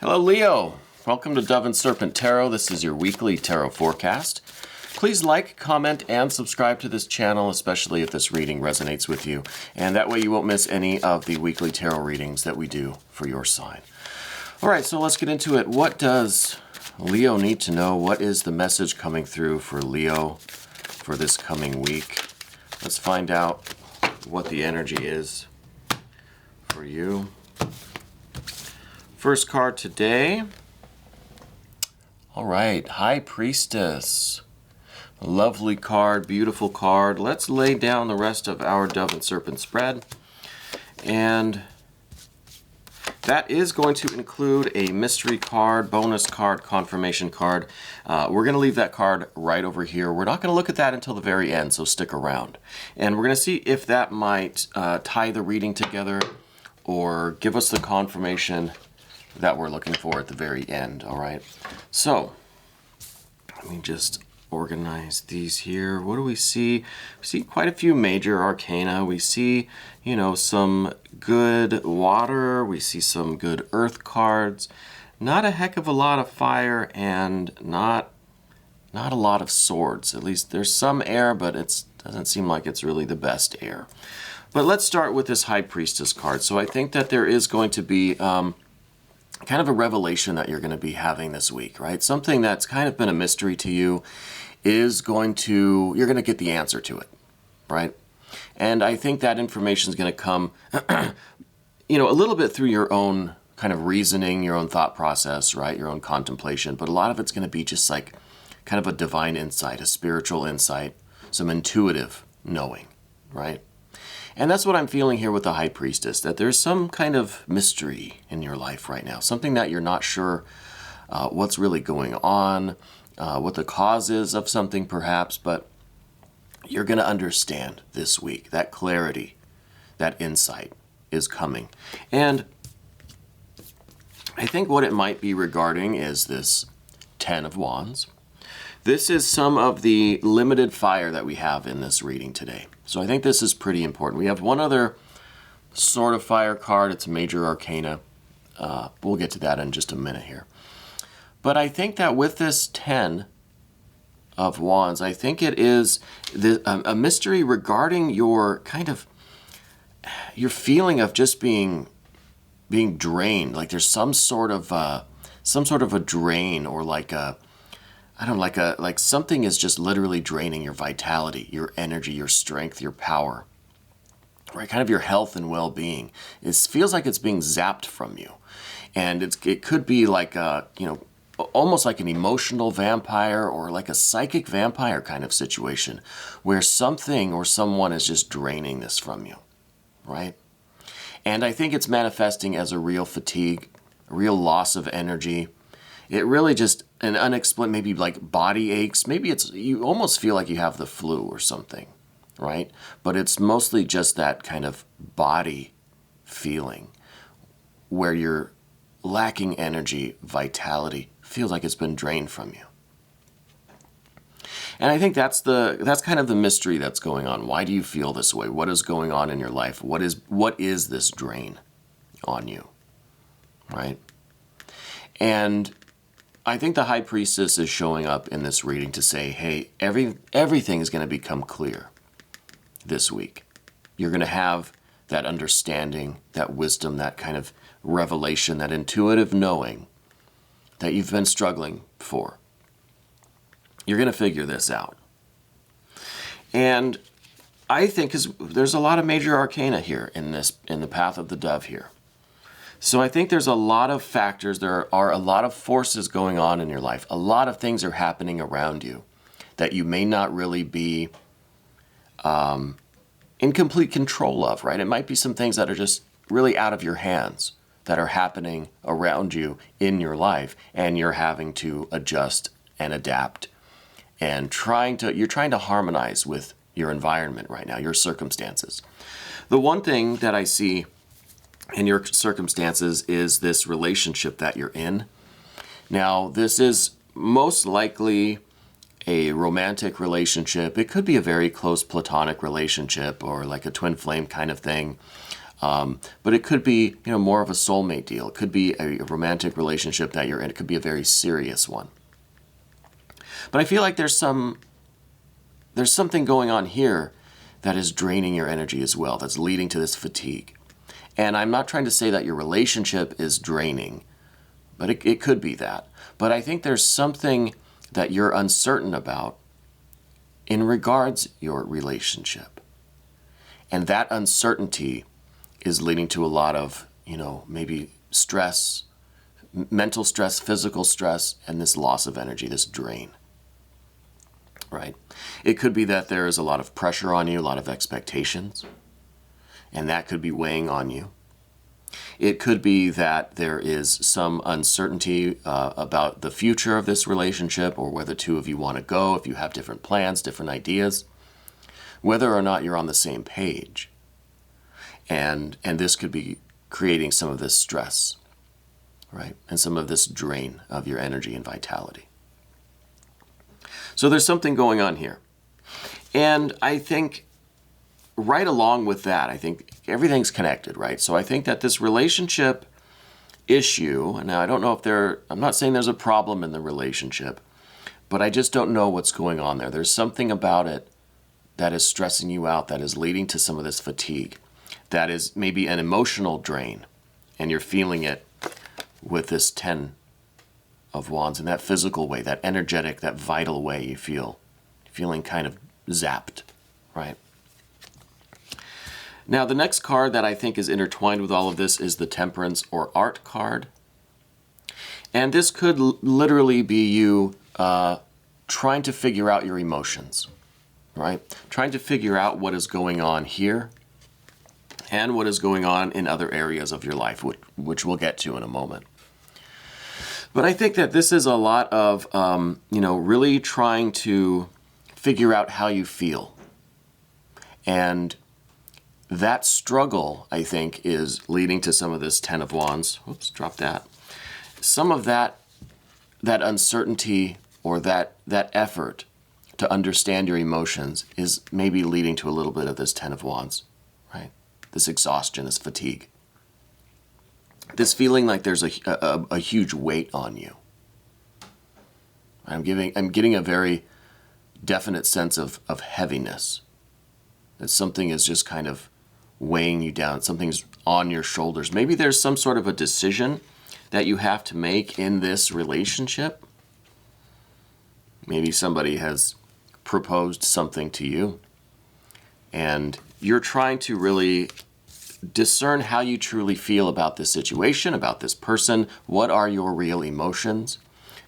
Hello, Leo. Welcome to Dove and Serpent Tarot. This is your weekly tarot forecast. Please like, comment, and subscribe to this channel, especially if this reading resonates with you. And that way you won't miss any of the weekly tarot readings that we do for your sign. All right, so let's get into it. What does Leo need to know? What is the message coming through for Leo for this coming week? Let's find out what the energy is for you. First card today. All right, High Priestess. Lovely card, beautiful card. Let's lay down the rest of our Dove and Serpent spread. And that is going to include a mystery card, bonus card, confirmation card. We're going to leave that card right over here. We're not going to look at that until the very end, so stick around. And we're going to see if that might tie the reading together or give us the confirmation that we're looking for at the very end, all right? So, let me just organize these here. What do we see? We see quite a few major arcana. We see, some good water. We see some good earth cards. Not a heck of a lot of fire and not a lot of swords. At least there's some air, but it doesn't seem like it's really the best air. But let's start with this High Priestess card. So I think that there is going to be kind of a revelation that you're going to be having this week, right? Something that's kind of been a mystery to you you're going to get the answer to it, right? And I think that information is going to come, a little bit through your own kind of reasoning, your own thought process, right? Your own contemplation, but a lot of it's going to be just like kind of a divine insight, a spiritual insight, some intuitive knowing, right? And that's what I'm feeling here with the High Priestess, that there's some kind of mystery in your life right now, something that you're not sure what's really going on, what the cause is of something perhaps, but you're going to understand this week. That clarity, that insight is coming. And I think what it might be regarding is this Ten of Wands. This is some of the limited fire that we have in this reading today. So I think this is pretty important. We have one other sort of fire card. It's a major arcana. We'll get to that in just a minute here. But I think that with this 10 of Wands, I think it is a mystery regarding your your feeling of just being drained. Like there's some sort of a drain, or like something is just literally draining your vitality, your energy, your strength, your power, right? Kind of your health and well-being. It feels like it's being zapped from you. And it could be like almost like an emotional vampire or like a psychic vampire kind of situation where something or someone is just draining this from you, right? And I think it's manifesting as a real fatigue, a real loss of energy. It really just an unexplained, maybe like body aches. Maybe you almost feel like you have the flu or something, right? But it's mostly just that kind of body feeling where you're lacking energy, vitality, feels like it's been drained from you. And I think that's kind of the mystery that's going on. Why do you feel this way? What is going on in your life? What is this drain on you, right? And I think the High Priestess is showing up in this reading to say, hey, everything is going to become clear this week. You're going to have that understanding, that wisdom, that kind of revelation, that intuitive knowing that you've been struggling for. You're going to figure this out. And I think there's a lot of major arcana here in the path of the dove here. So I think there's a lot of factors, there are a lot of forces going on in your life. A lot of things are happening around you that you may not really be in complete control of, right? It might be some things that are just really out of your hands that are happening around you in your life, and you're having to adjust and adapt and you're trying to harmonize with your environment right now, your circumstances. The one thing that I see in your circumstances is this relationship that you're in. Now, this is most likely a romantic relationship. It could be a very close platonic relationship or like a twin flame kind of thing. But it could be, more of a soulmate deal. It could be a romantic relationship that you're in. It could be a very serious one. But I feel like there's something going on here that is draining your energy as well, that's leading to this fatigue. And I'm not trying to say that your relationship is draining, but it could be that. But I think there's something that you're uncertain about in regards your relationship. And that uncertainty is leading to a lot of, maybe stress, mental stress, physical stress, and this loss of energy, this drain. Right? It could be that there is a lot of pressure on you, a lot of expectations, and that could be weighing on you. It could be that there is some uncertainty about the future of this relationship, or where the two of you want to go, if you have different plans, different ideas, whether or not you're on the same page. And this could be creating some of this stress, right? And some of this drain of your energy and vitality. So there's something going on here. And I think right along with that, I think everything's connected, right? So I think that this relationship issue, and now I don't know if I'm not saying there's a problem in the relationship, but I just don't know what's going on there. There's something about it that is stressing you out, that is leading to some of this fatigue, that is maybe an emotional drain, and you're feeling it with this 10 of Wands in that physical way, that energetic, that vital way you feel, feeling kind of zapped, right? Now, the next card that I think is intertwined with all of this is the Temperance or Art card. And this could literally be you trying to figure out your emotions, right? Trying to figure out what is going on here and what is going on in other areas of your life, which we'll get to in a moment. But I think that this is a lot of, really trying to figure out how you feel. And that struggle, I think, is leading to some of this 10 of Wands. Oops, drop that. Some of that uncertainty or that effort to understand your emotions is maybe leading to a little bit of this 10 of Wands, right? This exhaustion, this fatigue. This feeling like there's a huge weight on you. I'm getting a very definite sense of heaviness. That something is just kind of weighing you down. Something's on your shoulders. Maybe there's some sort of a decision that you have to make in this relationship. Maybe somebody has proposed something to you, and you're trying to really discern how you truly feel about this situation, about this person. What are your real emotions?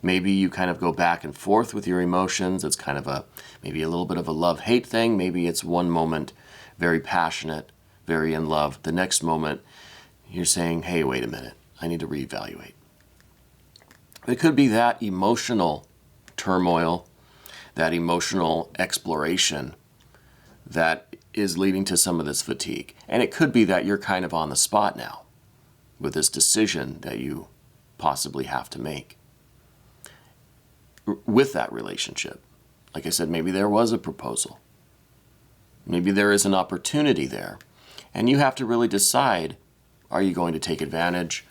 Maybe you kind of go back and forth with your emotions. It's kind of maybe a little bit of a love-hate thing. Maybe it's one moment very passionate, very in love. The next moment, you're saying, hey, wait a minute, I need to reevaluate. It could be that emotional turmoil, that emotional exploration that is leading to some of this fatigue. And it could be that you're kind of on the spot now with this decision that you possibly have to make with that relationship. Like I said, maybe there was a proposal. Maybe there is an opportunity there. And you have to really decide, are you going to take advantage?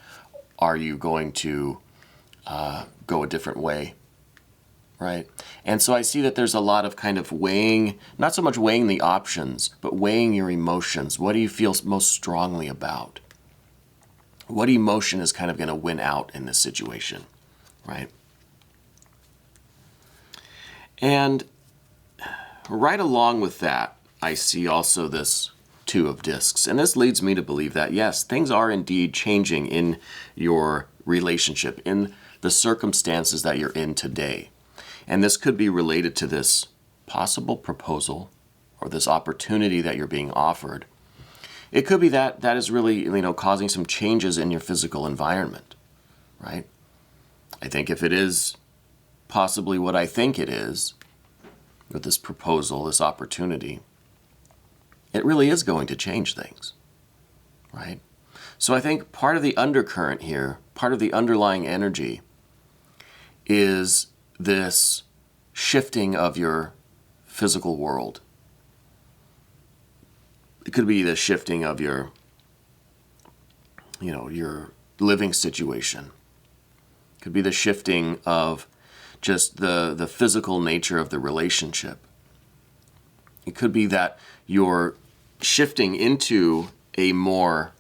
Are you going to go a different way? Right? And so I see that there's a lot of kind of weighing, not so much weighing the options, but weighing your emotions. What do you feel most strongly about? What emotion is kind of going to win out in this situation? Right? And right along with that, I see also this Two of Discs. And this leads me to believe that, yes, things are indeed changing in your relationship, in the circumstances that you're in today. And this could be related to this possible proposal or this opportunity that you're being offered. It could be that is really, causing some changes in your physical environment, right? I think if it is possibly what I think it is, with this proposal, this opportunity, it really is going to change things, right? So I think part of the undercurrent here, part of the underlying energy is this shifting of your physical world. It could be the shifting of your your living situation. Could be the shifting of just the physical nature of the relationship. It could be that you're shifting into a more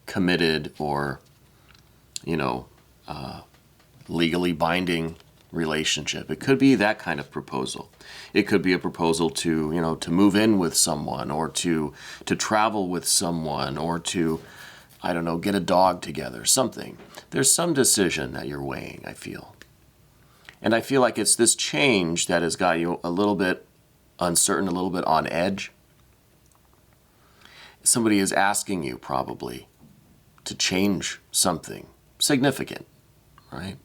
committed or, legally binding relationship. It could be that kind of proposal. It could be a proposal to move in with someone, or to travel with someone, or to, I don't know, get a dog together, something. There's some decision that you're weighing, I feel. And I feel like it's this change that has got you a little bit uncertain, a little bit on edge. Somebody is asking you probably to change something significant, right?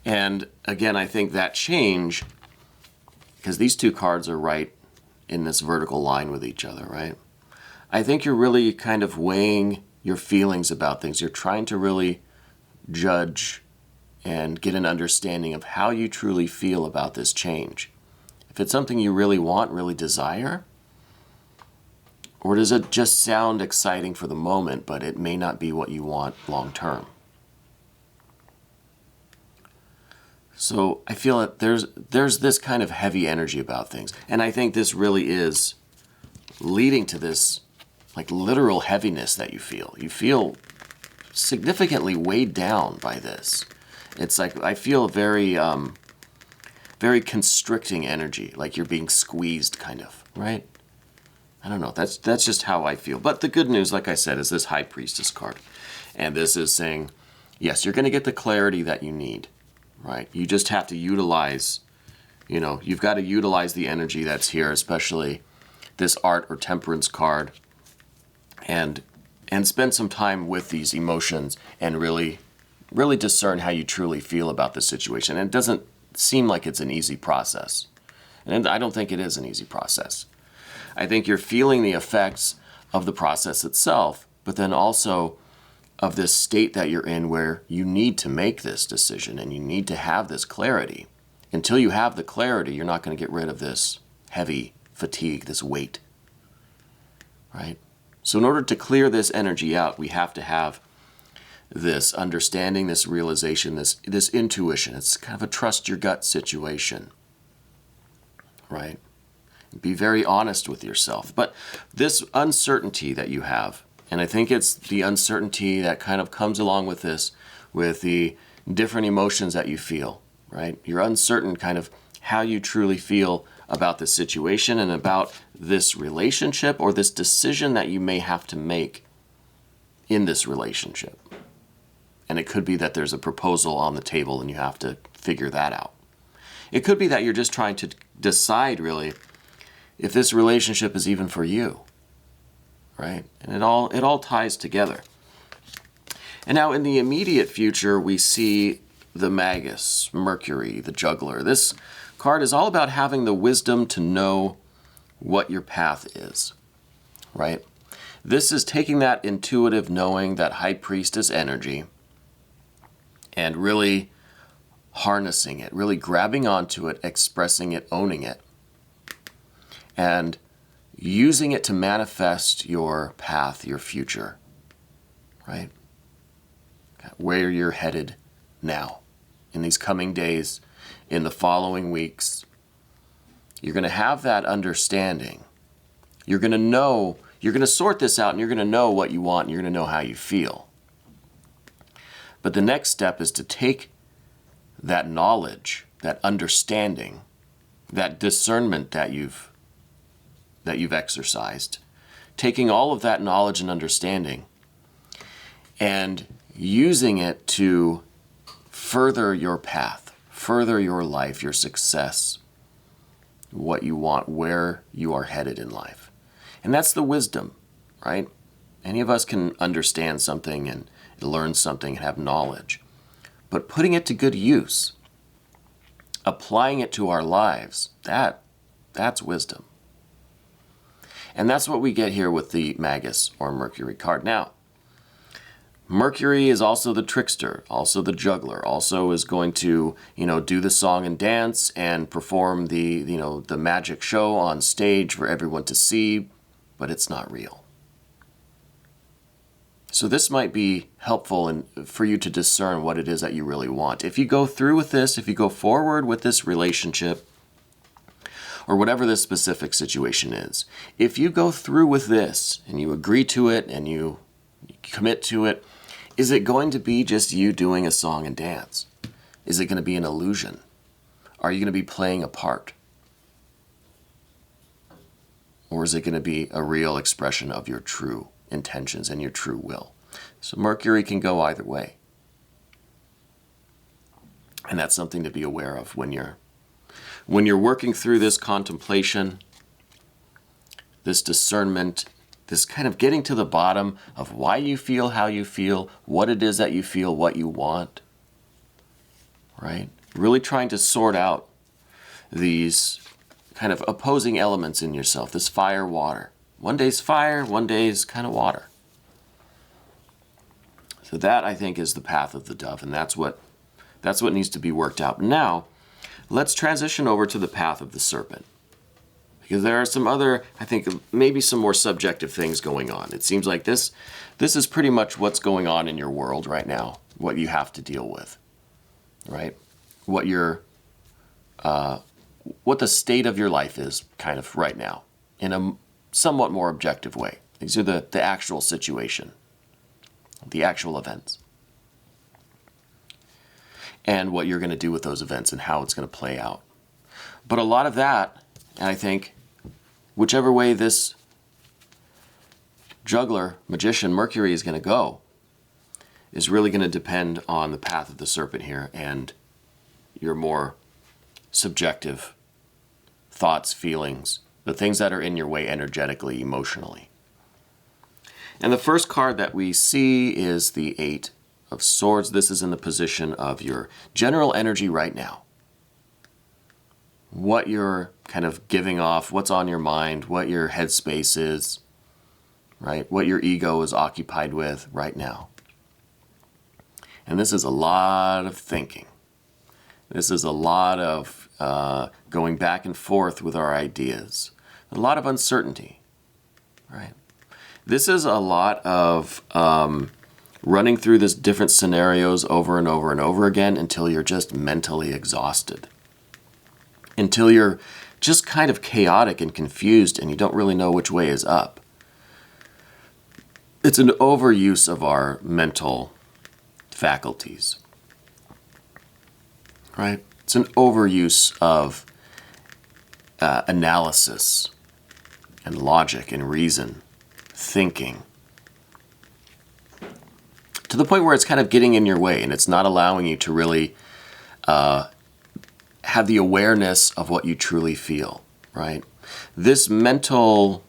And again, I think that change, because these two cards are right in this vertical line with each other, right? I think you're really kind of weighing your feelings about things. You're trying to really judge and get an understanding of how you truly feel about this change. If it's something you really want, really desire, or does it just sound exciting for the moment, but it may not be what you want long term? So I feel that there's this kind of heavy energy about things. And I think this really is leading to this like literal heaviness that you feel. You feel significantly weighed down by this. It's like, I feel very, very constricting energy, like you're being squeezed kind of, right? I don't know, that's just how I feel. But the good news, like I said, is this High Priestess card. And this is saying, yes, you're going to get the clarity that you need, right? You just have to utilize, you've got to utilize the energy that's here, especially this Art or Temperance card, and spend some time with these emotions and really discern how you truly feel about the situation. And it doesn't seem like it's an easy process. And I don't think it is an easy process. I think you're feeling the effects of the process itself, but then also of this state that you're in where you need to make this decision and you need to have this clarity. Until you have the clarity, you're not going to get rid of this heavy fatigue, this weight, right? So in order to clear this energy out, we have to have this understanding, this realization, this intuition. It's kind of a trust your gut situation, right? Be very honest with yourself. But this uncertainty that you have, and I think it's the uncertainty that kind of comes along with this, with the different emotions that you feel, right? You're uncertain kind of how you truly feel about the situation and about this relationship or this decision that you may have to make in this relationship. And it could be that there's a proposal on the table and you have to figure that out. It could be that you're just trying to decide really if this relationship is even for you, right? And it all ties together. And now in the immediate future, we see the Magus, Mercury, the juggler. This card is all about having the wisdom to know what your path is, right? This is taking that intuitive knowing, that High Priestess energy, and really harnessing it, really grabbing onto it, expressing it, owning it, and using it to manifest your path, your future, right? Where you're headed now, in these coming days, in the following weeks. You're going to have that understanding. You're going to know, you're going to sort this out, and you're going to know what you want, and you're going to know how you feel. But the next step is to take that knowledge, that understanding, that discernment that you've exercised, taking all of that knowledge and understanding and using it to further your path, further your life, your success, what you want, where you are headed in life. And that's the wisdom, right? Any of us can understand something and learn something and have knowledge, but putting it to good use, applying it to our lives, that's wisdom. And that's what we get here with the Magus or Mercury card. Now, Mercury is also the trickster, also the juggler, also is going to, do the song and dance and perform the magic show on stage for everyone to see, but it's not real. So this might be helpful for you to discern what it is that you really want. If you go through with this, if you go forward with this relationship, or whatever this specific situation is, if you go through with this and you agree to it and you commit to it, is it going to be just you doing a song and dance? Is it going to be an illusion? Are you going to be playing a part? Or is it going to be a real expression of your true intentions and your true will? So Mercury can go either way. And that's something to be aware of when you're working through this contemplation, this discernment, this kind of getting to the bottom of why you feel how you feel, what it is that you feel, what you want, right? Really trying to sort out these kind of opposing elements in yourself, this fire, water. One day's fire, one day's kind of water. So that, I think, is the path of the dove, and that's what needs to be worked out. Now, let's transition over to the path of the serpent, because there are some other, I think, maybe some more subjective things going on. It seems like this is pretty much what's going on in your world right now, what you have to deal with, right? What the state of your life is kind of right now in a somewhat more objective way. These are the actual situation, the actual events, and what you're going to do with those events and how it's going to play out. But a lot of that, and I think, whichever way this juggler, magician, Mercury is going to go, is really going to depend on the path of the serpent here and your more subjective thoughts, feelings, the things that are in your way energetically, emotionally. And the first card that we see is the Eight of Swords. This is in the position of your general energy right now. What you're kind of giving off, what's on your mind, what your headspace is, right? What your ego is occupied with right now. And this is a lot of thinking. This is a lot of going back and forth with our ideas. A lot of uncertainty, right? This is a lot of running through these different scenarios over and over and over again until you're just mentally exhausted. Until you're just kind of chaotic and confused and you don't really know which way is up. It's an overuse of our mental faculties, right? It's an overuse of analysis and logic and reason, thinking, to the point where it's kind of getting in your way and it's not allowing you to really have the awareness of what you truly feel, right? This mental,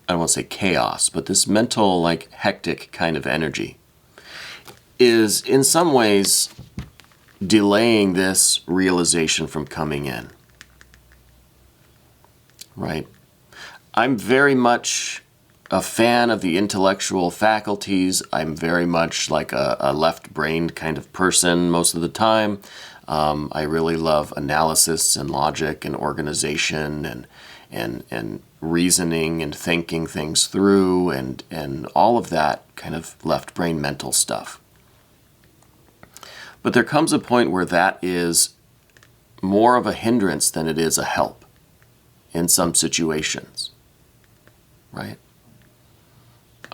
I don't want to say chaos, but this mental, like, hectic kind of energy is in some ways delaying this realization from coming in, right? I'm very much a fan of the intellectual faculties. I'm very much like a left-brained kind of person most of the time. I really love analysis and logic and organization and reasoning and thinking things through and all of that kind of left-brain mental stuff. But there comes a point where that is more of a hindrance than it is a help in some situations, right?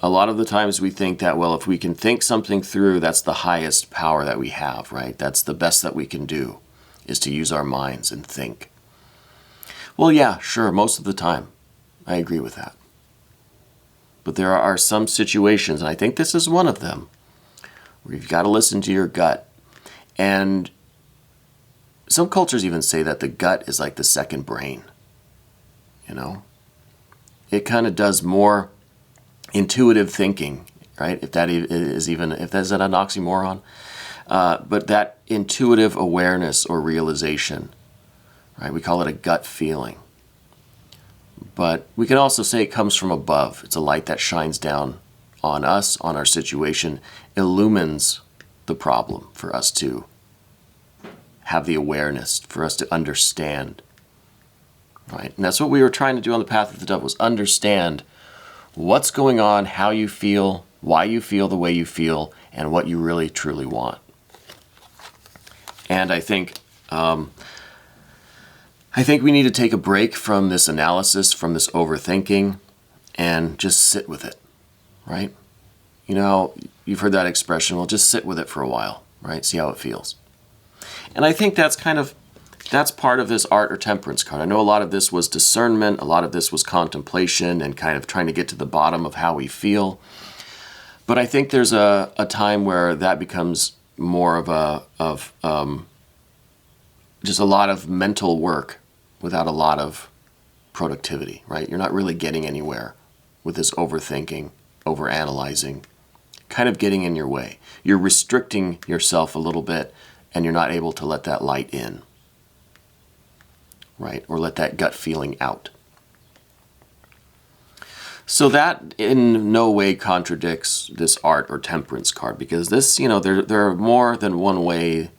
A lot of the times we think that, well, if we can think something through, that's the highest power that we have, right? That's the best that we can do, is to use our minds and think. Well, yeah, sure, most of the time. I agree with that. But there are some situations, and I think this is one of them, where you've got to listen to your gut. And some cultures even say that the gut is like the second brain, you know? It kind of does more intuitive thinking, right? If that's an oxymoron. But that intuitive awareness or realization, right? We call it a gut feeling. But we can also say it comes from above. It's a light that shines down on us, on our situation, illumines the problem for us to have the awareness, for us to understand, right? And that's what we were trying to do on the path of the dove, was understand what's going on, how you feel, why you feel the way you feel, and what you really truly want. And I think we need to take a break from this analysis, from this overthinking, and just sit with it, right? You know, you've heard that expression, well, just sit with it for a while, right? See how it feels. And I think that's part of this art or temperance card. I know a lot of this was discernment, a lot of this was contemplation and kind of trying to get to the bottom of how we feel. But I think there's a time where that becomes more of just a lot of mental work without a lot of productivity, right? You're not really getting anywhere with this overthinking, overanalyzing, kind of getting in your way. You're restricting yourself a little bit, and you're not able to let that light in, right? Or let that gut feeling out. So that in no way contradicts this art or temperance card, because this, you know, there are more than one way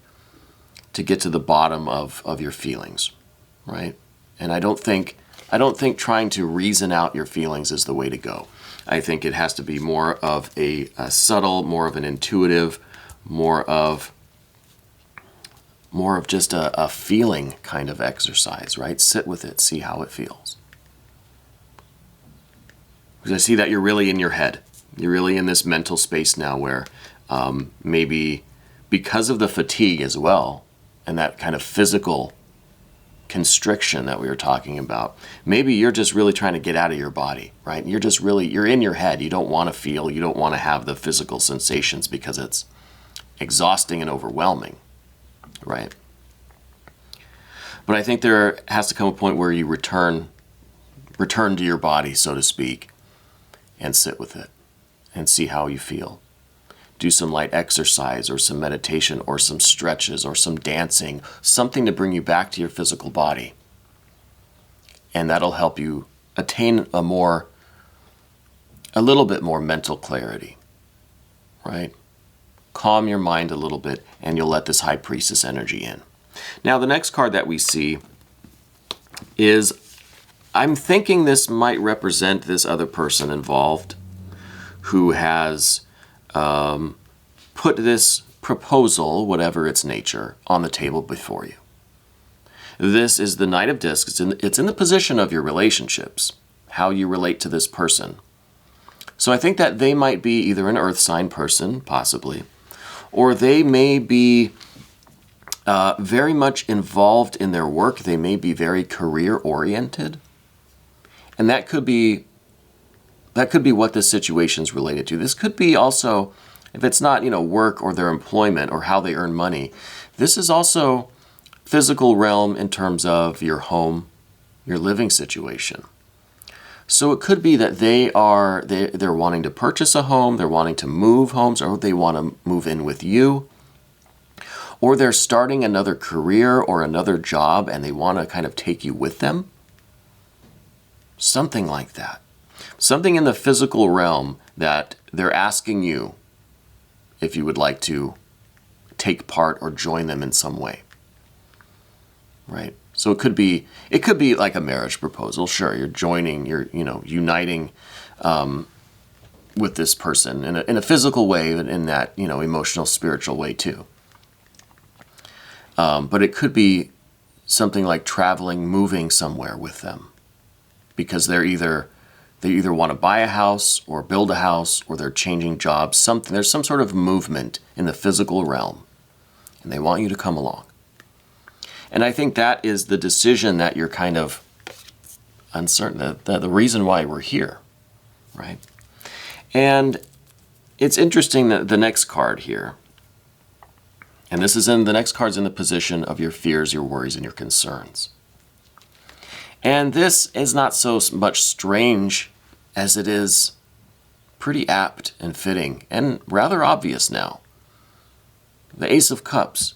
to get to the bottom of your feelings, right? And I don't think trying to reason out your feelings is the way to go. I think it has to be more of a subtle, more of an intuitive, more of just a feeling kind of exercise, right? Sit with it, see how it feels. Because I see that you're really in your head. You're really in this mental space now where maybe because of the fatigue as well, and that kind of physical constriction that we were talking about, maybe you're just really trying to get out of your body, right? You're in your head. You don't want to feel, you don't want to have the physical sensations because it's exhausting and overwhelming, right? But I think there has to come a point where you return to your body, so to speak, and sit with it and see how you feel. Do some light exercise or some meditation or some stretches or some dancing, something to bring you back to your physical body. And that'll help you attain a little bit more mental clarity, right? Calm your mind a little bit and you'll let this High Priestess energy in. Now the next card that we see is, I'm thinking this might represent this other person involved who has put this proposal, whatever its nature, on the table before you. This is the Knight of Discs. It's in the position of your relationships, how you relate to this person. So I think that they might be either an earth sign person, possibly, or they may be very much involved in their work. They may be very career-oriented. And that could be what this situation's related to. This could be also, if it's not, work or their employment or how they earn money, this is also physical realm in terms of your home, your living situation. So it could be that they're wanting to purchase a home, they're wanting to move homes, or they want to move in with you, or they're starting another career or another job and they want to kind of take you with them. Something like that. Something in the physical realm that they're asking you if you would like to take part or join them in some way. Right? So it could be like a marriage proposal. Sure, you're joining, you're uniting with this person in a physical way, and in that emotional, spiritual way too. But it could be something like traveling, moving somewhere with them, because they either want to buy a house or build a house, or they're changing jobs. There's some sort of movement in the physical realm, and they want you to come along. And I think that is the decision that you're kind of uncertain, the reason why we're here, right? And it's interesting that the next card here, and the next card's in the position of your fears, your worries, and your concerns. And this is not so much strange as it is pretty apt and fitting and rather obvious now. The Ace of Cups.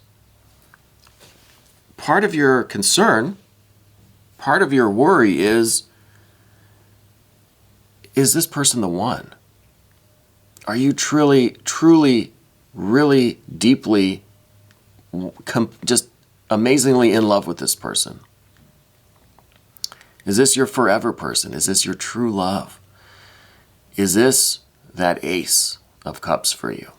Part of your concern, part of your worry is this person the one? Are you truly, really deeply, just amazingly in love with this person? Is this your forever person? Is this your true love? Is this that Ace of Cups for you.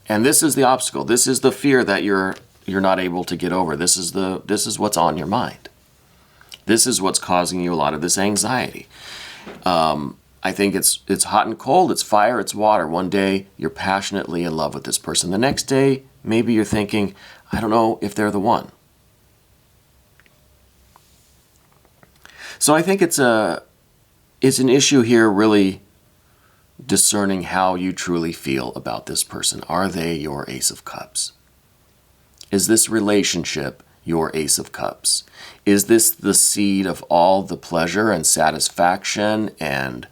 And this is the obstacle. This is the fear that you're not able to get over. This is what's on your mind. This is what's causing you a lot of this anxiety. I think it's hot and cold, it's fire, it's water. One day you're passionately in love with this person. The next day, maybe you're thinking, I don't know if they're the one. So I think it's an issue here really discerning how you truly feel about this person. Are they your Ace of Cups? Is this relationship your Ace of Cups? Is this the seed of all the pleasure and satisfaction and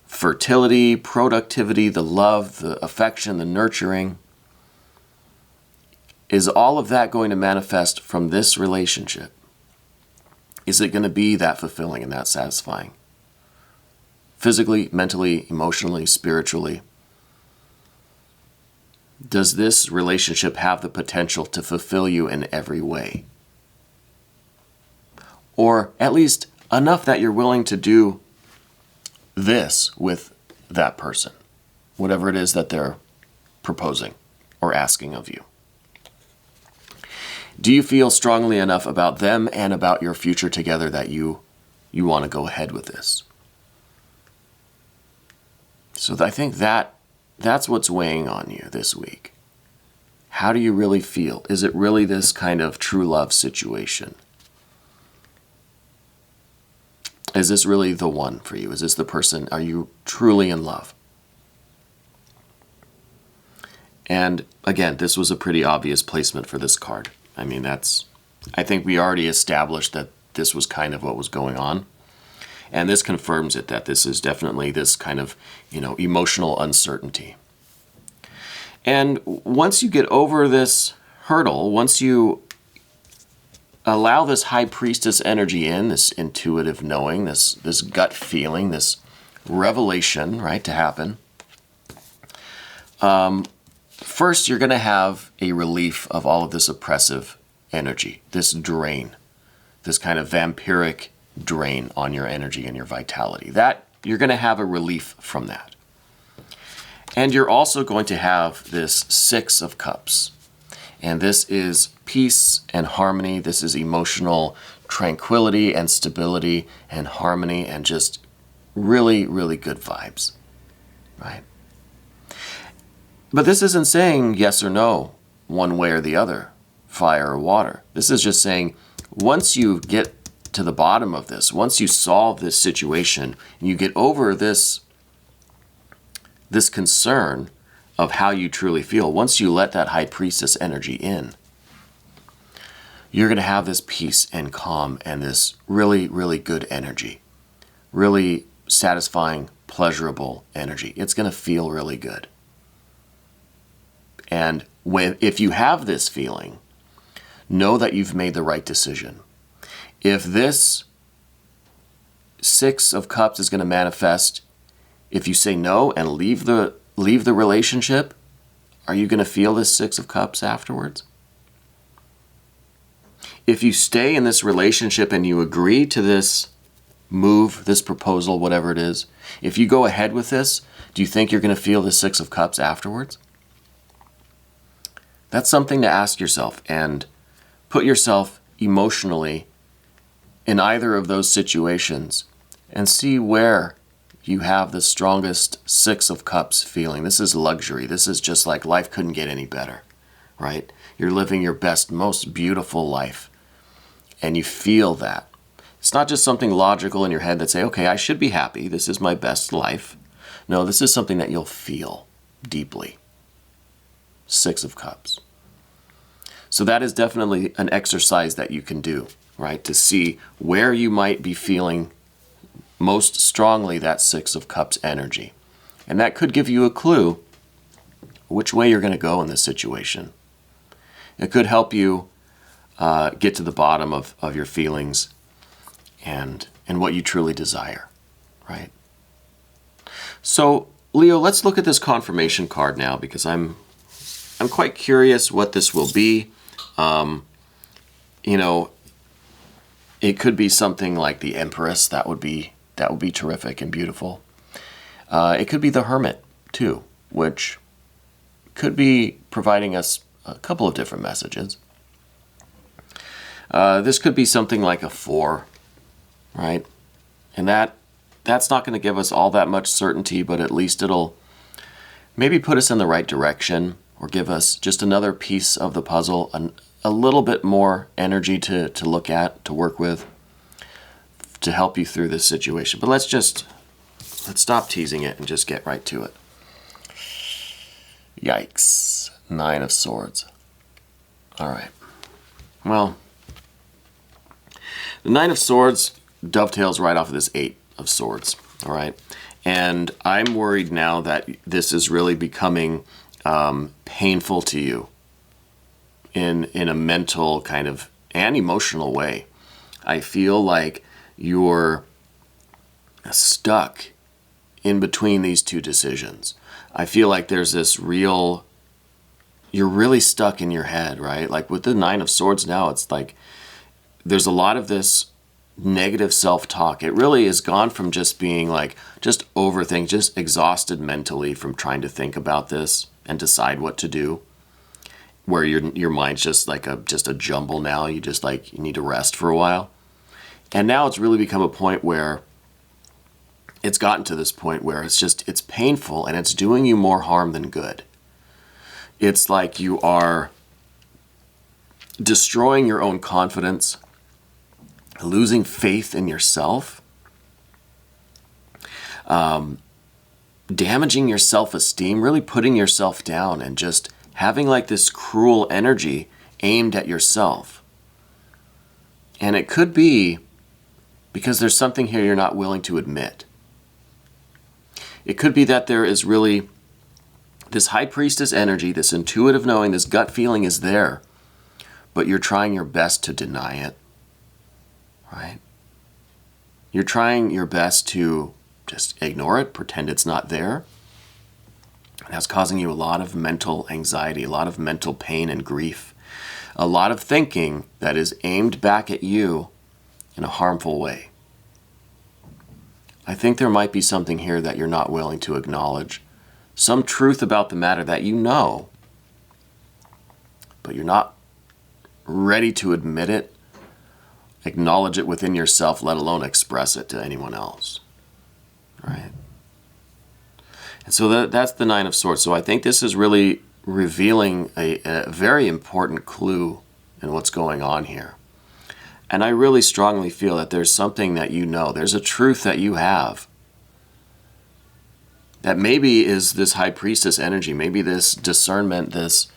fertility, productivity, the love, the affection, the nurturing? Is all of that going to manifest from this relationship? Is it going to be that fulfilling and that satisfying? Physically, mentally, emotionally, spiritually? Does this relationship have the potential to fulfill you in every way? Or at least enough that you're willing to do this with that person, whatever it is that they're proposing or asking of you. Do you feel strongly enough about them and about your future together that you want to go ahead with this? So I think that's what's weighing on you this week. How do you really feel? Is it really this kind of true love situation? Is this really the one for you? Is this the person? Are you truly in love? And again, this was a pretty obvious placement for this card. I mean, I think we already established that this was kind of what was going on. And this confirms it, that this is definitely this kind of, emotional uncertainty. And once you get over this hurdle, once you allow this High Priestess energy in, this intuitive knowing, this gut feeling, this revelation, right, to happen, first you're going to have a relief of all of this oppressive energy, this drain, this kind of vampiric drain on your energy and your vitality. That you're going to have a relief from that. And you're also going to have this Six of Cups. And this is peace and harmony. This is emotional tranquility and stability and harmony and just really, really good vibes, right? But this isn't saying yes or no, one way or the other, fire or water. This is just saying once you get to the bottom of this, once you solve this situation, and you get over this concern of how you truly feel, once you let that High Priestess energy in, you're going to have this peace and calm and this really, really good energy, really satisfying, pleasurable energy. It's going to feel really good. And if you have this feeling, know that you've made the right decision. If this Six of Cups is going to manifest, if you say no and leave the relationship, are you going to feel this Six of Cups afterwards? If you stay in this relationship and you agree to this move, this proposal, whatever it is, if you go ahead with this, do you think you're going to feel the Six of Cups afterwards? That's something to ask yourself, and put yourself emotionally in either of those situations and see where you have the strongest Six of Cups feeling. This is luxury. This is just like life couldn't get any better, right? You're living your best, most beautiful life, and you feel that. It's not just something logical in your head that say, okay, I should be happy. This is my best life. No, this is something that you'll feel deeply. Six of Cups. So that is definitely an exercise that you can do, right? To see where you might be feeling most strongly that Six of Cups energy. And that could give you a clue which way you're going to go in this situation. It could help you get to the bottom of your feelings and what you truly desire, right? So, Leo, let's look at this confirmation card now, because I'm quite curious what this will be. It could be something like the Empress. That would be terrific and beautiful. It could be the Hermit. too, which could be providing us a couple of different messages. This could be something like a 4, right? And that's not going to give us all that much certainty, but at least it'll maybe put us in the right direction or give us just another piece of the puzzle, a little bit more energy to look at, to work with, to help you through this situation. But let's stop teasing it and just get right to it. Yikes. 9 of Swords. All right. Well, the 9 of Swords dovetails right off of this 8 of Swords. All right. And I'm worried now that this is really becoming painful to you in a mental kind of and emotional way. I feel like you're stuck in between these two decisions. I feel like there's this you're really stuck in your head, right? Like with the 9 of Swords now, it's like there's a lot of this negative self-talk. It really has gone from just being like, just overthink, just exhausted mentally from trying to think about this and decide what to do, where your mind's just like a jumble now. You need to rest for a while. And now it's really become a point where it's gotten to this point where it's painful and it's doing you more harm than good. It's like you are destroying your own confidence, losing faith in yourself, damaging your self-esteem, really putting yourself down and just having like this cruel energy aimed at yourself. And it could be because there's something here you're not willing to admit. It could be that there is really this High Priestess energy, this intuitive knowing, this gut feeling is there, but you're trying your best to deny it, right? You're trying your best to just ignore it, pretend it's not there. And that's causing you a lot of mental anxiety, a lot of mental pain and grief, a lot of thinking that is aimed back at you in a harmful way. I think there might be something here that you're not willing to acknowledge, some truth about the matter that you know, but you're not ready to admit it, acknowledge it within yourself, let alone express it to anyone else, right? And so that's the 9 of Swords. So I think this is really revealing a very important clue in what's going on here. And I really strongly feel that there's something that you know, there's a truth that you have that maybe is this High Priestess energy, maybe this discernment, this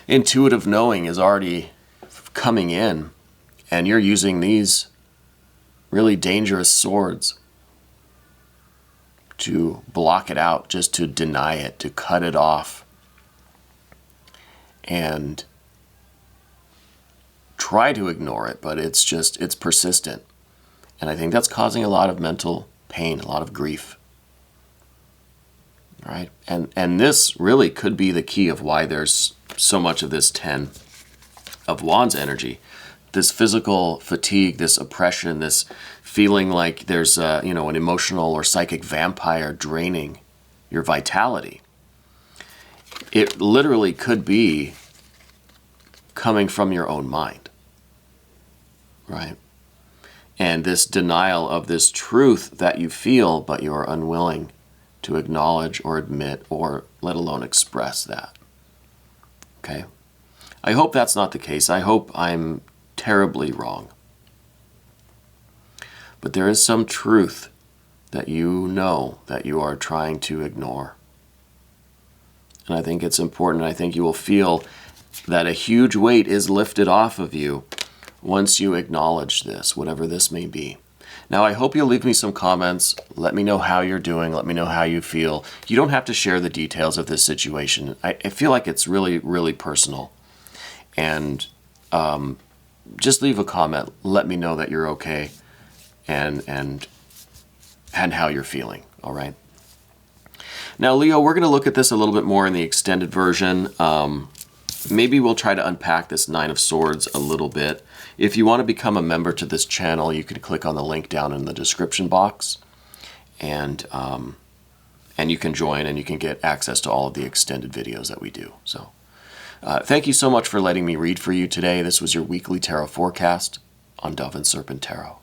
intuitive knowing is already coming in, and you're using these really dangerous swords to block it out, just to deny it, to cut it off, and try to ignore it, but it's persistent. And I think that's causing a lot of mental pain, a lot of grief. Right? And this really could be the key of why there's so much of this 10 of Wands energy. This physical fatigue, this oppression, this feeling like there's an emotional or psychic vampire draining your vitality. It literally could be coming from your own mind, right? And this denial of this truth that you feel, but you're unwilling to acknowledge or admit or let alone express that. Okay? I hope that's not the case. I hope I'm terribly wrong. But there is some truth that you know that you are trying to ignore. And I think it's important. I think you will feel that a huge weight is lifted off of you once you acknowledge this, whatever this may be. Now, I hope you'll leave me some comments. Let me know how you're doing. Let me know how you feel. You don't have to share the details of this situation. I feel like it's really, really personal. And just leave a comment. Let me know that you're okay and how you're feeling, all right? Now, Leo, we're going to look at this a little bit more in the extended version. Maybe we'll try to unpack this 9 of Swords a little bit. If you want to become a member to this channel, you can click on the link down in the description box. And and you can join and you can get access to all of the extended videos that we do. So thank you so much for letting me read for you today. This was your weekly tarot forecast on Dove and Serpent Tarot.